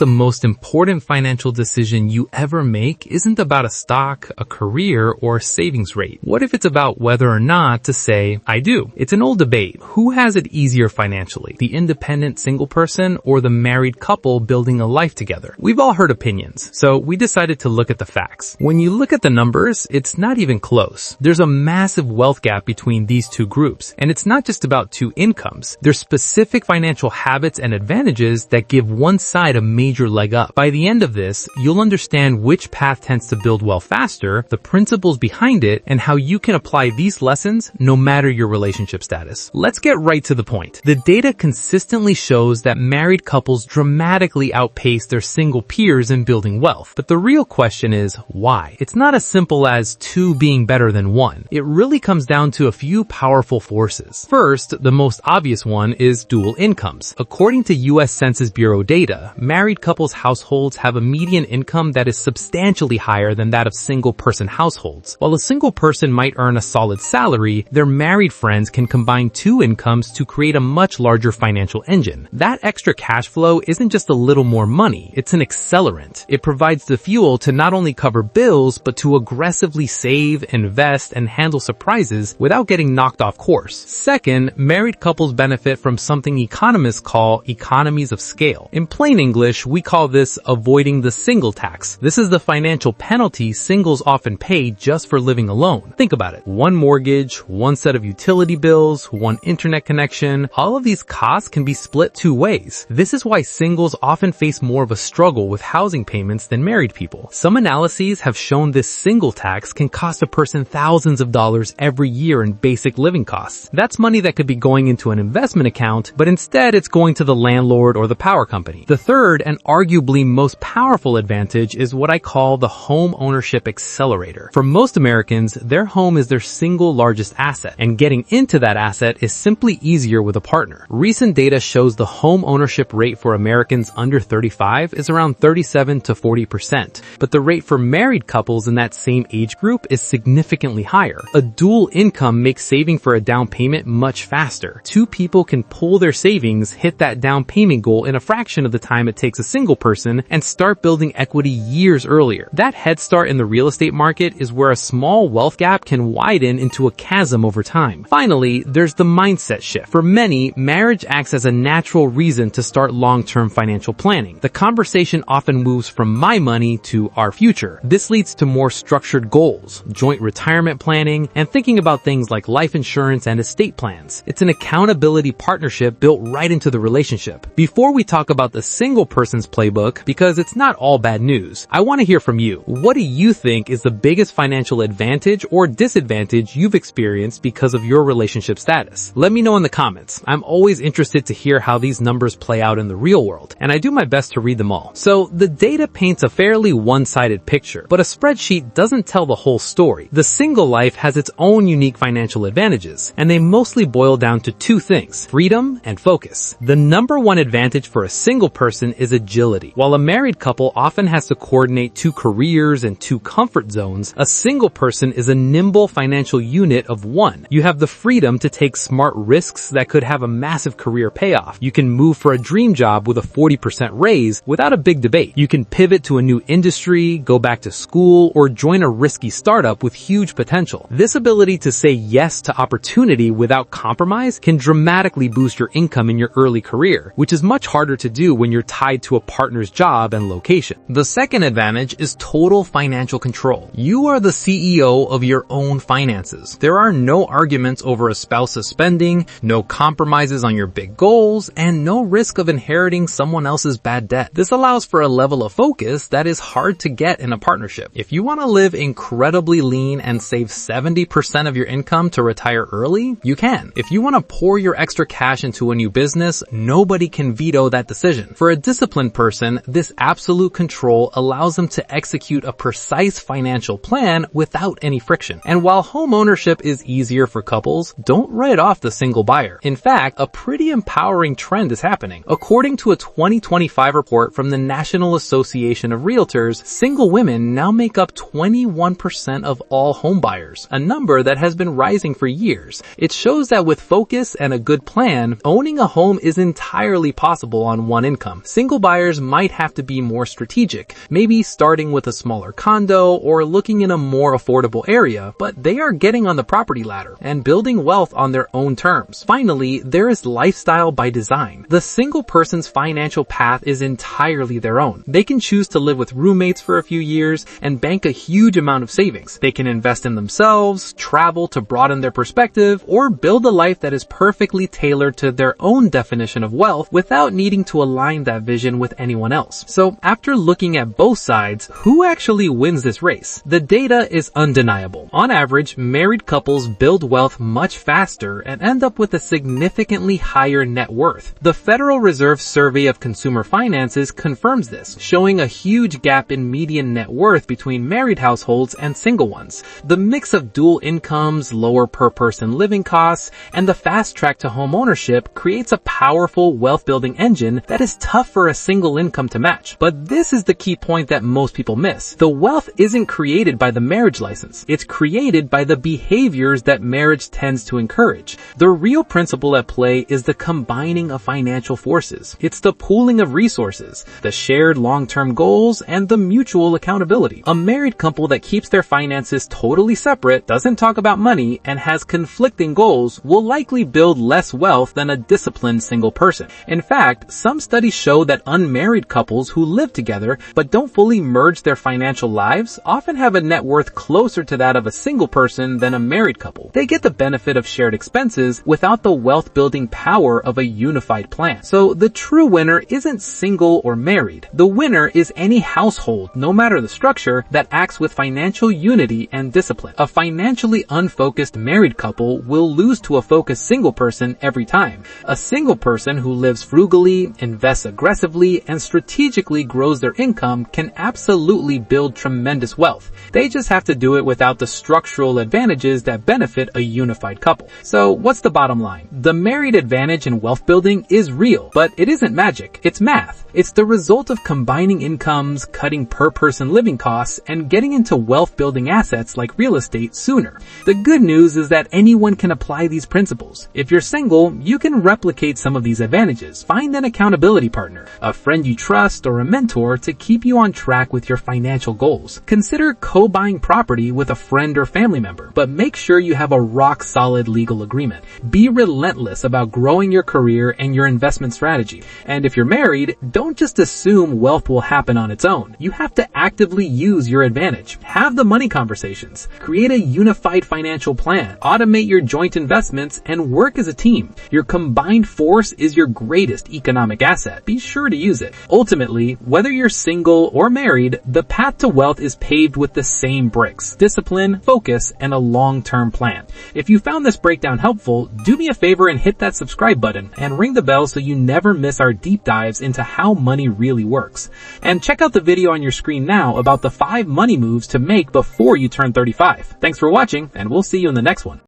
the most important financial decision you ever make isn't about a stock, a career, or a savings rate? What if it's about whether or not to say, I do? It's an old debate. Who has it easier financially? The independent single person or the married couple building a life together? We've all heard opinions, so we decided to look at the facts. When you look at the numbers, it's not even close. There's a massive wealth gap between these two groups, and it's not just about two incomes. There's specific financial habits and advantages that give one side a major leg up. By the end of this, you'll understand which path tends to build wealth faster, the principles behind it, and how you can apply these lessons no matter your relationship status. Let's get right to the point. The data consistently shows that married couples dramatically outpace their single peers in building wealth. But the real question is, why? It's not as simple as two being better than one. It really comes down to a few powerful forces. First, the most obvious one is dual incomes. According to US Census Bureau data, married couples' households have a median income that is substantially higher than that of single-person households. While a single person might earn a solid salary, their married friends can combine two incomes to create a much larger financial engine. That extra cash flow isn't just a little more money, it's an accelerant. It provides the fuel to not only cover bills, but to aggressively save, invest, and handle surprises without getting knocked off course. Second, married couples benefit from something economists call economies of scale. In plain English, we call this avoiding the single tax. This is the financial penalty singles often pay just for living alone. Think about it. One mortgage, one set of utility bills, one internet connection. All of these costs can be split two ways. This is why singles often face more of a struggle with housing payments than married people. Some analyses have shown this single tax can cost a person thousands of dollars every year in basic living costs. That's money that could be going into an investment account, but instead it's going to the landlord or the power company. The third and arguably most powerful advantage is what I call the home ownership accelerator. For most Americans, their home is their single largest asset, and getting into that asset is simply easier with a partner. Recent data shows the home ownership rate for Americans under 35 is around 37 to 40%, but the rate for married couples in that same age group is significantly higher. A dual income makes saving for a down payment much faster. Two people can pool their savings, hit that down payment goal in a fraction of the time it takes a single person, and start building equity years earlier. That head start in the real estate market is where a small wealth gap can widen into a chasm over time. Finally, there's the mindset shift. For many, marriage acts as a natural reason to start long-term financial planning. The conversation often moves from my money to our future. This leads to more structured goals, joint retirement planning, and thinking about things like life insurance and estate plans. It's an accountability partnership built right into the relationship. Before we talk about the single person's playbook, because it's not all bad news, I want to hear from you. What do you think is the biggest financial advantage or disadvantage you've experienced because of your relationship status? Let me know in the comments. I'm always interested to hear how these numbers play out in the real world, and I do my best to read them all. So the data paints a fairly one-sided picture, but a spreadsheet doesn't tell the whole story. The single life has its own unique financial advantages, and they mostly boil down to two things: freedom and focus. The number one advantage for a single person is agility. While a married couple often has to coordinate two careers and two comfort zones, a single person is a nimble financial unit of one. You have the freedom to take smart risks that could have a massive career payoff. You can move for a dream job with a 40% raise without a big debate. You can pivot to a new industry, go back to school, or join a risky startup with huge potential. This ability to say yes to opportunity without compromise can dramatically boost your income in your early career, which is much harder to do when you're tied to a partner's job and location. The second advantage is total financial control. You are the CEO of your own finances. There are no arguments over a spouse's spending, no compromises on your big goals, and no risk of inheriting someone else's bad debt. This allows for a level of focus that is hard to get in a partnership. If you want to live incredibly lean and save 70% of your income to retire early, you can. If you want to pour your extra cash into a new business, nobody can veto that decision. For a disciplined person, this absolute control allows them to execute a precise financial plan without any friction. And while home ownership is easier for couples, don't write off the single buyer. In fact, a pretty empowering trend is happening. According to a 2025 report from the National Association of Realtors, single women now make up 21% of all home buyers, a number that has been rising for years. It shows that with focus and a good plan, owning a home is entirely possible on one income. Single buyers might have to be more strategic, maybe starting with a smaller condo or looking in a more affordable area, but they are getting on the property ladder and building wealth on their own terms. Finally, there is lifestyle by design. The single person's financial path is entirely their own. They can choose to live with roommates for a few years and bank a huge amount of savings. They can invest in themselves, travel to broaden their perspective, or build a life that is perfectly tailored to their own definition of wealth without needing to align that vision with anyone else. So after looking at both sides, who actually wins this race? The data is undeniable. On average, married couples build wealth much faster and end up with a significantly higher net worth. The Federal Reserve Survey of Consumer Finances confirms this, showing a huge gap in median net worth between married households and single ones. The mix of dual incomes, lower per-person living costs, and the fast track to home ownership creates a powerful wealth-building engine that is tough for a single income to match. But this is the key point that most people miss. The wealth isn't created by the marriage license. It's created by the behaviors that marriage tends to encourage. The real principle at play is the combining of financial forces. It's the pooling of resources, the shared long-term goals, and the mutual accountability. A married couple that keeps their finances totally separate, doesn't talk about money, and has conflicting goals will likely build less wealth than a disciplined single person. In fact, some studies show that unmarried couples who live together but don't fully merge their financial lives often have a net worth closer to that of a single person than a married couple. They get the benefit of shared expenses without the wealth-building power of a unified plan. So the true winner isn't single or married. The winner is any household, no matter the structure, that acts with financial unity and discipline. A financially unfocused married couple will lose to a focused single person every time. A single person who lives frugally, invests aggressively, and strategically grows their income can absolutely build tremendous wealth. They just have to do it without the structural advantages that benefit a unified couple. So what's the bottom line? The married advantage in wealth building is real, but it isn't magic. It's math. It's the result of combining incomes, cutting per-person living costs, and getting into wealth-building assets like real estate sooner. The good news is that anyone can apply these principles. If you're single, you can replicate some of these advantages. Find an accountability partner, a friend you trust, or a mentor to keep you on track with your financial goals. Consider co-buying property with a friend or family member, but make sure you have a rock-solid legal agreement. Be relentless about growing your career and your investment strategy. And if you're married, don't just assume wealth will happen on its own. You have to actively use your advantage. Have the money conversations. Create a unified financial plan. Automate your joint investments and work as a team. Your combined force is your greatest economic asset. Be sure to use it. Ultimately, whether you're single or married, the path to wealth is paved with the same bricks: discipline, focus, and a long-term plan. If you found this breakdown helpful, do me a favor and hit that subscribe button and ring the bell so you never miss our deep dives into how money really works. And check out the video on your screen now about the 5 money moves to make before you turn 35. Thanks for watching, and we'll see you in the next one.